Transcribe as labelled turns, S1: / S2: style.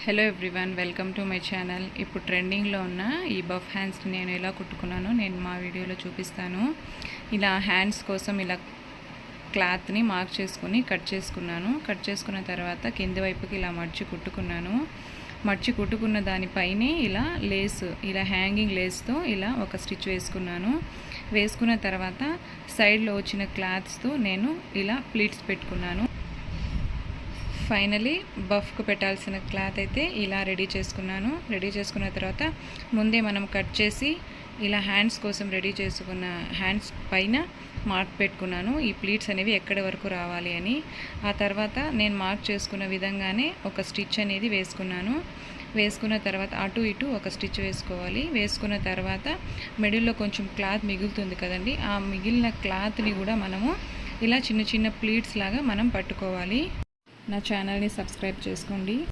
S1: Hello everyone, welcome to my channel. ఇప్పుడు ట్రెండింగ్లో ఉన్న ఈ బఫ్ హ్యాండ్స్ని నేను ఎలా కుట్టుకున్నానో నేను మా వీడియోలో చూపిస్తాను. ఇలా హ్యాండ్స్ కోసం ఇలా క్లాత్ని మార్క్ చేసుకుని కట్ చేసుకున్నాను. కట్ చేసుకున్న తర్వాత కింది వైపుకి ఇలా మర్చి కుట్టుకున్న దానిపైనే ఇలా లేస్, ఇలా హ్యాంగింగ్ లేస్తో ఇలా ఒక స్టిచ్ వేసుకున్నాను. వేసుకున్న తర్వాత సైడ్లో వచ్చిన క్లాత్స్తో నేను ఇలా ప్లీట్స్ పెట్టుకున్నాను. ఫైనలీ బఫ్కు పెట్టాల్సిన క్లాత్ అయితే ఇలా రెడీ చేసుకున్నాను. రెడీ చేసుకున్న తర్వాత ముందే మనం కట్ చేసి ఇలా హ్యాండ్స్ కోసం రెడీ చేసుకున్న హ్యాండ్స్ పైన మార్క్ పెట్టుకున్నాను, ఈ ప్లీట్స్ అనేవి ఎక్కడి వరకు రావాలి అని. ఆ తర్వాత నేను మార్క్ చేసుకున్న విధంగానే ఒక స్టిచ్ అనేది వేసుకున్నాను. వేసుకున్న తర్వాత అటు ఇటు ఒక స్టిచ్ వేసుకోవాలి. వేసుకున్న తర్వాత మిడిల్లో కొంచెం క్లాత్ మిగులుతుంది కదండి, ఆ మిగిలిన క్లాత్ని కూడా మనము ఇలా చిన్న చిన్న ప్లీట్స్ లాగా మనం పట్టుకోవాలి. నా ఛానల్ని సబ్స్క్రైబ్ చేసుకోండి.